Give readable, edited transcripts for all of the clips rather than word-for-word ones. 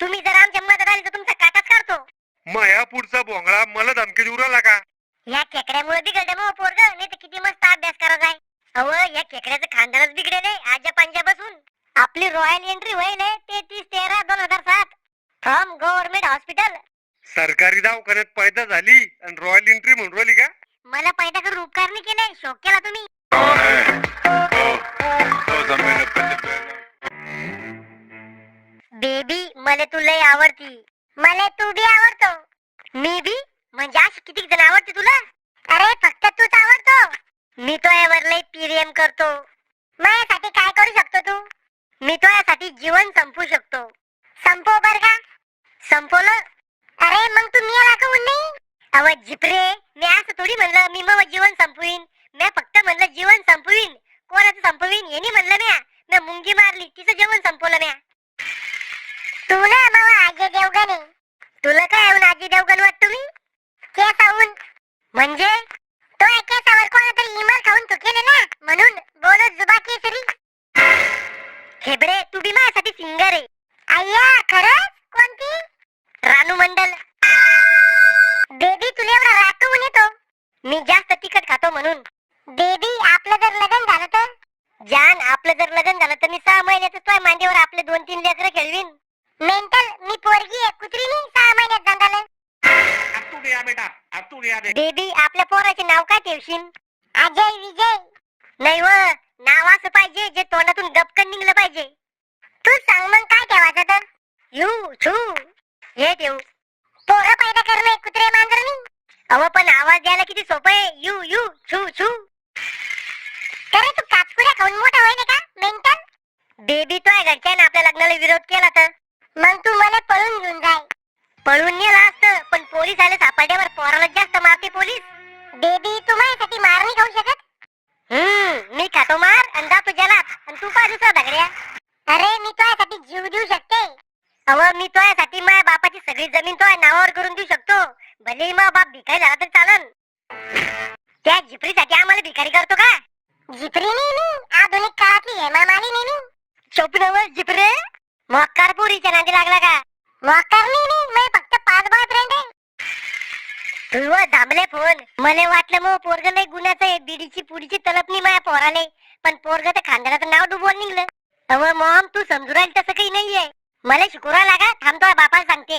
तुम्ही जर आमच्या मदत आली तर तुमचा काटाच काढतो. माया पुढचा भोंगळा मला धमकी देऊ राहिला का? या खेकड्यामुळे बिघडलं मग पोरग, नाही तर किती मस्त अभ्यास करायचा आहे. अव या खेकड्याचं खानदानच बिघडेले आजा पंजाबसून. आपली रॉयल एंट्री होईल 33/13/2007 फ्रॉम गव्हर्नमेंट हॉस्पिटल. सरकारी दवाखान्यात पैदा झाली आणि रॉयल एंट्री म्हणून राहिली का? मला पैदा करून उपकार नाही केले, शोक केला तुम्ही. बेबी मला तू लय आवडती. मला तू बी आवडतो. मी बी म्हणजे अशी किती जण आवडते तुला? अरे फक्त तूच आवडतो. मी तो यावर लय प्रेम करतो. माझ्यासाठी काय करू शकतो तू? मी तो यासाठी जीवन संपवू शकतो. संपव बर का? संपवलं? अरे मग तू मी आला का नाही? अव जिपरे, मी असं थोडी म्हणलं मी मग जीवन संपवीन. मी फक्त म्हणलं जीवन संपवीन. कोणाचं संपवीन हे नाही म्हणलं म्या. मी मुंगी मारली तिचं जीवन संपवलं म्या. तू ना मावा अजय देवगण आहे. तुला काय येऊन अजय देवगण वाटतो मी? केसाहून म्हणजे तो केसावर कोणातरी इमल खाऊन तू केले ना म्हणून बोलो जुबा केसरी. हेबडे तू बी माझ्यासाठी सिंगर आहे. अय्या खरंच? कोणती? रानू मंडल. बेबी तुला एवढा राग काऊन येतो? मी जास्त तिखट खातो म्हणून. बेबी आपलं जर लग्न झालं तर? जान आपलं जर लग्न झालं तर मी 6 महिन्यातच तुझ्या मांडीवर आपले 2-3 लेकरं खेळवीन. मेंटल, मी पोरगी आहे, कुत्री नाही 6 महिन्यात झालं. बेबी आपल्या पोराचे नाव काय ठेवशील? अजय विजय. नाही व, नाव असं पाहिजे जे तोंडातून गपकन निघलं पाहिजे. तू सांग मग काय ठेवायचं तर? यू छू हे ठेवू. पोरं पैदा करणं कुत्रे मांजरणी. अव पण आवाज द्यायला किती सोपं आहे. यू यू छू छू. अरे तू काचकुऱ्या खाऊन मोठा होईल का मेंटल? बेबी तो आहे घरच्याने आपल्या लग्नाला विरोध केला तर मग तू मला पळून घेऊन जाय. पळून नेला असतं पण पोलीस आले सापड्यावर पोराला जास्त मारते पोलीस. बेबी तू माझ्यासाठी मार नाही खाऊ शकत? मी खातो मार आणि जातो जलात आणि तू पा दुसरा दगड्या. अरे मी तुझ्यासाठी जीव देऊ शकते. अव मी तुझ्यासाठी माझ्या बापाची सगळी जमीन तुझ्या नावावर करून देऊ शकतो. भले मग बाप भिकारी झाला तर चालन. त्या झिपरीसाठी आम्हाला भिकारी करतो का? झिपरी नाही, आधुनिक काळातली हेमा मालिनी नाही. चोपनावर झिपरे मोक्कार पोरीच्या नादी लागला का? मोक्कार नाही, मी फक्त 5 बॉयफ्रेंड आहे. तुझं थांबले फोन. मला वाटलं मग पोरग लय गुन्ह्याचं आहे. बीडीची पुडीची तलप नाही माझ्या पोराले. पण पोरग तर खानदानाचं नाव डुबवून निघलं. अव मॉम तू समजू राहील तसं काही नाहीये. मला शिकवला लागा, थांबतो बापाला सांगते.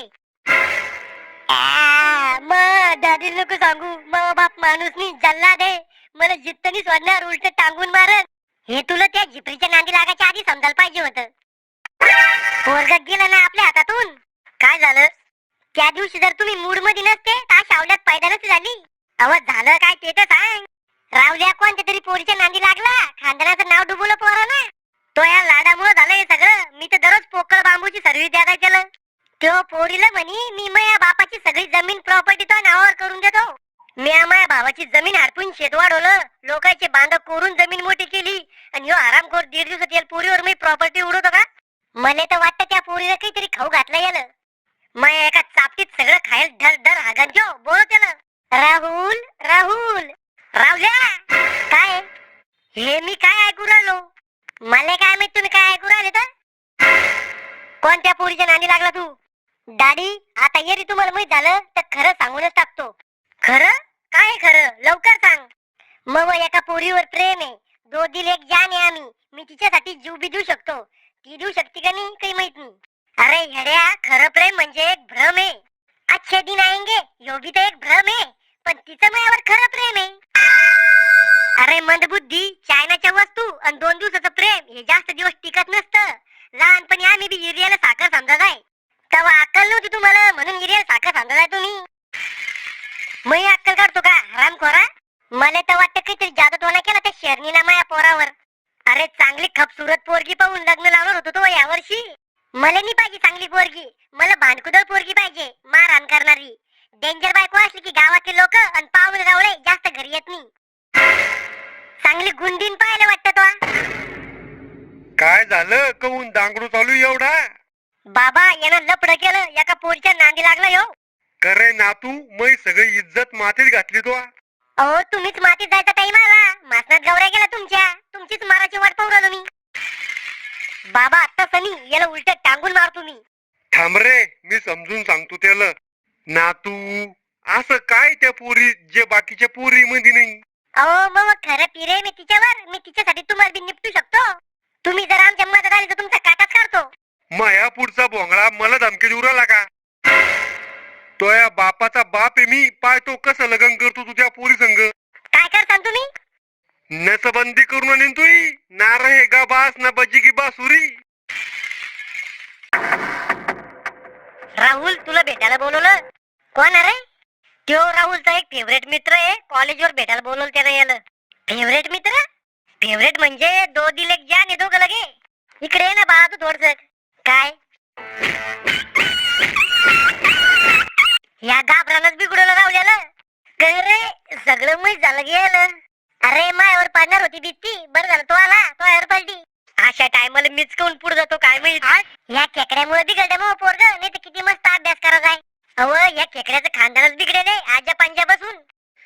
दादी लोक सांगू मग बाप माणूस नाही जल्ला दे. मला जित्तनी सोडणार उलट टांगून मारत. हे तुला त्या झिपरीच्या नांदी लागायच्या आधी समजायला पाहिजे होतं. पोरग गेलं ना आपल्या हातातून. काय झालं? त्या दिवशी जर तुम्ही मूड मध्ये नसते तर शावल्यात पैदा नसती झाली. अव झालं काय ते तर सांग. रावल्या कोणत्या तरी पोरीच्या नांदी लागला, खानदानाचं नाव डुबवलं पोरानं. तो या लाडामुळे झालं हे सगळं. मी तर दररोज पोकळ बांबूची सर्व्हिस द्यायला केलं. तो पोरीला म्हणी मी माझ्या बापाची सगळी जमीन प्रॉपर्टी तो नावावर करून देतो. मी माझ्या भावाची जमीन हडपून शेत वाढवलं. लोकांचे बांध कोरून जमीन मोठी केली आणि ह्यो आरामखोर 1.5 दिवसात येईल पोरीवर मी प्रॉपर्टी उडवतो का? मला तर वाटतं त्या पोरीला काहीतरी खाऊ घातलं गेलं. मग एका चापटीत सगळं खायला धर धर हागांचो बोल त्याला. राहुल राहुल रावल्या काय हे मी काय ऐकू राहिलो? मला काय माहित तुम्ही काय ऐकू राहिले तर? कोणत्या पोरीच्या नांदी लागला तू? डॅडी आता ये रे, तुम्हाला माहित झालं तर खरं सांगूनच टाकतो. खरं? काय खरं? लवकर सांग. मग एका पोरीवर प्रेम आहे. 2 दिल 1 जान आहे आम्ही. मी तिच्यासाठी जीव बी देऊ शकतो. ती देऊ शकते का नाही काही माहित नाही. अरे येड्या, खरं प्रेम म्हणजे एक भ्रम आहे. अच्छे दिन आएंगे यो भी तर एक भ्रम आहे. पण तिचं माझ्यावर खरं प्रेम आहे. अरे मंदबुद्धी, चायनाच्या वस्तू आणि 2 दिवसाचं प्रेम हे जास्त दिवस टिकत नसतं. लहानपणी आम्ही बी हिरियाला साखर समजत आहे. तेव्हा अक्कल नव्हती तुम्हाला म्हणून हिरियाला साखर समजत आहे तुम्ही. मी अक्कल काढतो का हरामखोरा? मला तर वाटतं काहीतरी जादूटोणा केला त्या शेरणीला माझ्या पोरावर. अरे चांगली खपसुरत पोरगी पाहून लग्न लावणार होतो तो यावर्षी. मला नाही पाहिजे चांगली पोरगी. मला भांडकुदळ पोरगी पाहिजे, मारहाण करणारी. डेंजर बायको असली की गावातले लोक आणि पाहुणे गावळे जास्त घरी येत नाही. चांगली गुंडीन पाहायला वाटतं तो. काय झालं कहून दांगडू चालू एवढा? बाबा यानं लपड केलं, एका पोरीच्या नांदी लागला यो. करे नातू, मै सगळी इज्जत मातीत घातली तो. अहो तुम्हीच मातीत जायचा टाइम आला. मासनात गवऱ्या गेला तुमच्या. तुमचीच माराची वाट पाहू राहिलो मी. बाबा आता सनी याला उलट टांगून मारतो मी. थांब रे, मी समजून सांगतो त्याला. नातू, असं काय त्या पोरी जे बाकीच्या पोरी मध्ये नाही? अहो मग खरं पिरे मी तिच्यावर, मी तिच्यासाठी तुम्हाला बी निपटू शकतो. तुम्ही जर आमच्या मदत आली तर तुमचा काटाच काढतो. माया पुढचा भोंगळा मला धमकी देऊ राहिला का? तो या बापाचा बाप आहे मी, पाय तो कसं लग्न करतो तुझ्या पोरी संग. काय करता तुम्ही? नसबंदी करून आणीन तुई, ना रहेगा बास ना बजेगी बासुरी. राहुल तुला भेटायला बोलवलं. कोण अरे? त्यो राहुलचा एक फेवरेट मित्र आहे, कॉलेजवर भेटायला बोलवलं त्याने याला. फेवरेट मित्र? फेवरेट म्हणजे दो दिल एक जान आहे दोघं लगे. इकडे ये ना बा तू थोडस. काय या घाबरानच बिघडवलं राहुल्याला. काय रे सगळं मी झालं गेलं. अरे मायावर पडणार होती भीती, बरं झालं तो आला, तो यावर पडली. अशा टायमाला मीच काऊन पुढे जातो काय माहित. या खेकड्यामुळे बिघडलं मग पोरग, नाही तर किती मस्त अभ्यास करायचा आहे. अव या खेकड्याचं खानदानच बिघडेल आजा पंजा बसून.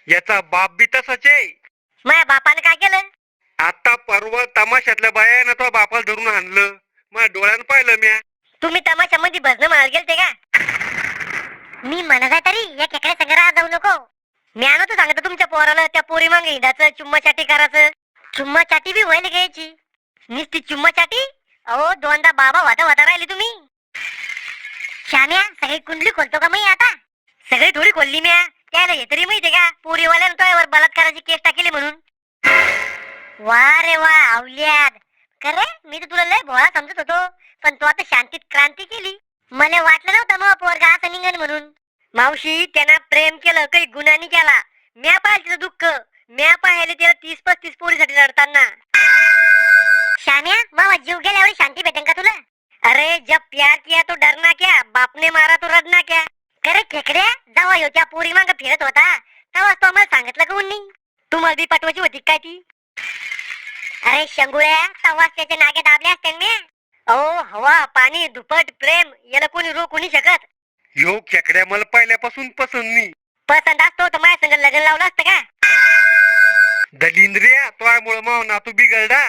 याचा बाप बी तसाच आहे. माझ्या बापानं काय केलं? आता परवा तमाशातल्या बायानं तो बापाला धरून आणलं, माझ्या डोळ्यानं पाहिलं म्या. तुम्ही तमाशामध्ये भजन म्हणायला गेलते का? मी म्हणत आहे तरी या खेकड्या संग राहा जाऊ नको. मी आणतो सांगतो तुमच्या पोराला त्या पोरी मांग हिंडाचं, चुम्मा चाटी करायचं. चुम्मा चाटी बी व्हायला घ्यायची. नुसती चुम्मा चाटी? अहो दोनदा बाबा वादा राहिली तुम्ही. श्याम्या सगळी कुंडली खोलतो का मी आता? सगळी थोडी खोलली म्या. त्याला हे तरी माहितीये का पोरीवाल्यानं तोयावर बलात्काराची केस टाकली म्हणून. वा रे वा आवल्यात. खरे मी तर तुला लय भोळा समजत होतो, पण तू आता शांतीत क्रांती केली. मला वाटलं नव्हतं मग पोरगा असं निघन म्हणून. मावशी त्यांना प्रेम केलं, काही गुन्हानी केला. म्या पाहिलं तिचं दुःख, म्या पाहिले त्याला 30-35 पोरीसाठी लढताना. श्याम्या मावा जीव गेल्यावर शांती भेटेन का तुला? अरे जब प्यार किया तो डरना क्या, बाप ने मारा तो रडना क्या. खरे खेकड्या जेव्हा ह्यो त्या पोरी मागं फिरत होता तेव्हा तो आम्हाला सांगितलं का उन्नी? तुम्हाला बी पाठवायची होती काय ती? अरे शंगुळ्या तेव्हाच त्याच्या नागे दाबले असते मी. अहो हवा पाणी दुपट प्रेम याला कोणी रोखू नाही शकत. ह्यो खेकड्या मला पहिल्यापासून पसंत नाही. पसंत असतो तर माझ्या संग लग्न लावलं असतं का? दलिंद्रिया तोयामुळे माव नातू बिघडला.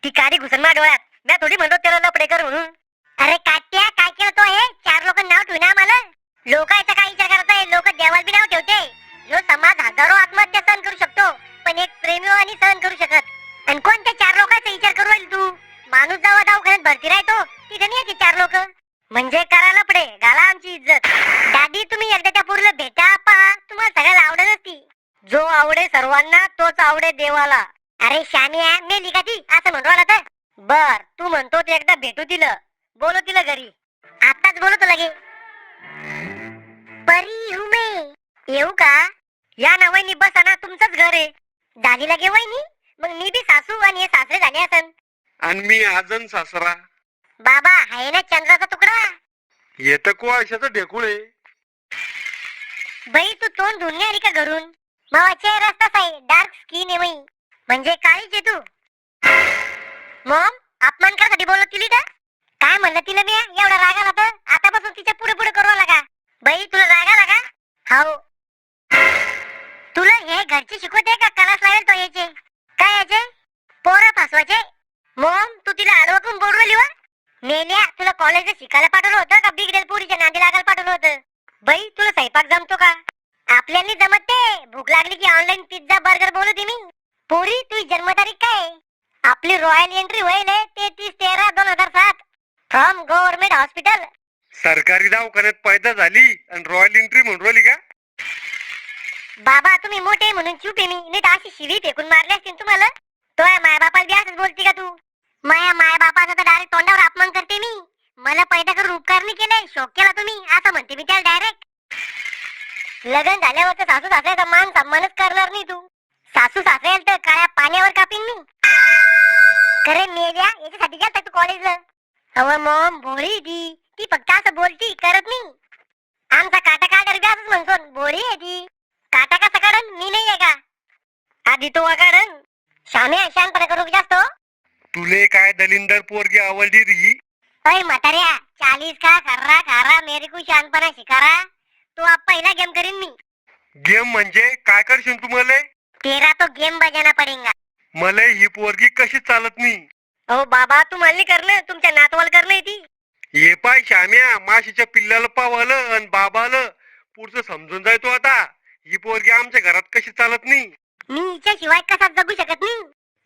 ती काडी घुसन माझ्या डोळ्यात. मी थोडी म्हणतो त्याला लपडे कर म्हणून. अरे काट्या काय केलं तो हे? 4 लोक नाव ठेवू ना मला. लोकांचा काय विचार करत आहे? लोक देवाला बी नाव ठेवते. जो समाज हजारो आत्महत्या सहन करू शकतो, पण एक प्रेमी आणि सहन करू शकत. आणि कोणत्या 4 लोकांचा विचार करू राहील तू? माणूस जेव्हा दवाखान्यात भरती राहतो तिथे नाही येते 4 लोक. म्हणजे करा लपडे घाला आमची इज्जत. दादी तुम्ही एकदा त्या पोरीला भेटा पहा, तुम्हाला सगळ्याला आवडत असती. जो आवडे सर्वांना तोच आवडे देवाला. अरे श्यामिया मेली का ती असं म्हणतो आला तर? बर तू म्हणतो ते एकदा भेटू तिला, बोलो तिला घरी. आताच बोलतो लगे. परी हूं मैं. येऊ का? या ना वहिनी बसा ना, तुमचंच घर आहे. झाली लगे वहिनी? मग मी बी सासू आणि हे सासरे झाले असन. आणि मी आजन सासरा. बाबा आहे ना चंद्राचा तुकडा. येत कोळशाचं ढेकुळ आहे. बाई तू तोंड धुवून आली का घरून? मावा चेहरा तसा आहे, डार्क स्किन आहे बाई. म्हणजे काळीच आहे तू. मॉम अपमान करासाठी बोलत तिली का? काय म्हणलं तिला मी? एवढा राग आला तर आतापासून तिच्या पुढे पुढे करू लागा. बाई तुला राग आला का? हाव. तुला हे घरचे शिकवते का क्लास लावेल तो याचे? काय याचे? पोरं फसवायचे? मॉम तू तिला आडवकून बोलू राहिली वा? मेल्या तुला कॉलेजला शिकायला पाठवलं होतं का बिगडेल पोरीच्या नादी लागायला पाठवलं होतं? बाई तुला स्वयंपाक जमतो का? आपल्याला जमत ते. भूक लागली की ऑनलाईन पिझ्झा बर्गर बोलवते मी. पोरी तुझी जन्मतारीख काय? आपली रॉयल एंट्री होईल 33/13/2007 फ्रॉम गव्हर्नमेंट हॉस्पिटल. सरकारी दवाखान्यात पैदा झाली आणि रॉयल एंट्री म्हणून राहिली का? बाबा तुम्ही मोठे म्हणून चूप आहे मी, नाही तर अशी शिवी फेकून मारली असतील तुम्हाला. तो माया बापाला बी असंच बोलती का तू? माया बापाचा तर डायरेक्ट तोंडावर अपमान करते मी. मला पैदा करून उपकार नाही केले, शोक केला तुम्ही असं म्हणते मी त्याला डायरेक्ट. लग्न झाल्यावर तर सासू सासऱ्याचा मान सन्मानच करणार नाही तू. सासू सासऱ्याला तर काळ्या पाण्यावर कापीन मी. खरे मेल्या याच्यासाठी गेलता तू कॉलेजला? अव मॉम भोळी ती फक्त असं बोलती करत नाही. आमचा काटा काढर बी असंच म्हणतो, भोळी आहे ती. काटा कसा काढन? मी नाही आहे का? आधी तो काढन. शाम्या शानपणा करू जास्त. तुले काय दलिंदर पोरगी आवडली री? अय म्हाताऱ्या 40 का खर्रा खारा मेरे को शानपणा शिकारा. तो आप पहिला गेम करीन मी. गेम म्हणजे काय करशील तुम्हाला? तेरा तो गेम बजाना पडेगा. मला ही पोरगी कशी चालत नाही. हो बाबा तुम्हाला नाही करणं, तुमच्या नातवाला करणं ती. हे पाय श्याम्या, माशीच्या पिल्लाला पावलं आणि बाबाला पुढचं समजून जाय तो आता. ही पोरगी आमच्या घरात कशी चालत नाही. मी हिच्याशिवाय कसा जगू शकत नाही.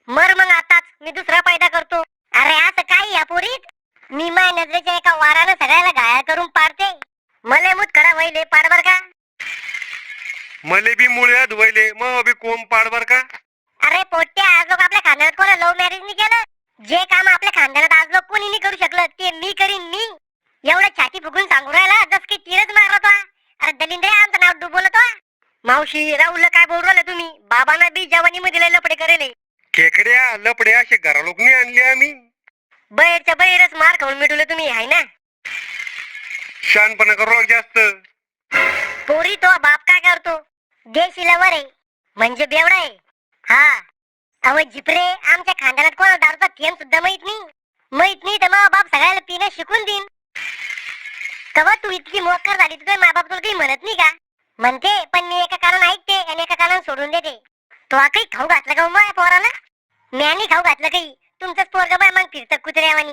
मर मग आताच, मी दुसरा पैदा करतो. अरे असं काय या पोरीत? मी माझ्या नजरेच्या एका वारानं सगळ्याला घायल करून पाडते. मले मुतखडा व्हायले पाड बर का. मले बी मुळ्यात धुवायले मग बी कोंब पाड बर का. अरे पोट्या, आज लोक आपल्या खानदानात कोणा लव्ह मॅरेज नाही केलं. जे काम आपल्या खानदानात आज लोक कोणी नाही करू शकलं ते मी करीन. मी एवढं छाती फुगून सांगू राहिला जस की तीरच मारला तो. अरे दलिंद्रे, आमचं नाव डुबवलं तो. मावशी, राहुलला काय बोलू राहिला तुम्ही? बाबांना बी जवानी मध्ये लपडे करेले. खेकड्या लपडे असे घरा लोक नाही आणले आम्ही. बैरच्या बैरच मार खाऊन मिटवलं तुम्ही, हाय ना? शानपणा करू लाग जास्त. पोरी, तो बाप काय करतो? देशीला वर आहे म्हणजे बेवडा आहे. हा अव जिपरे, आमच्या खानदानात कोणा दारूचा थेंब सुद्धा माहित नाही तर मग बाप सगळ्याला पिणं शिकून देईन. कवा तू इतकी मोकर झाली तुझे मा बाप तुला काही म्हणत नाही का? म्हणते, पण मी एका कारण ऐकते आणि एका कारण सोडून देते. तो काही खाऊ घातलं का माझ्या पोराला? म्यानी खाऊ घातलं काही? तुमचंच पोरग बाय मग फिरतं कुत्र्यावानी.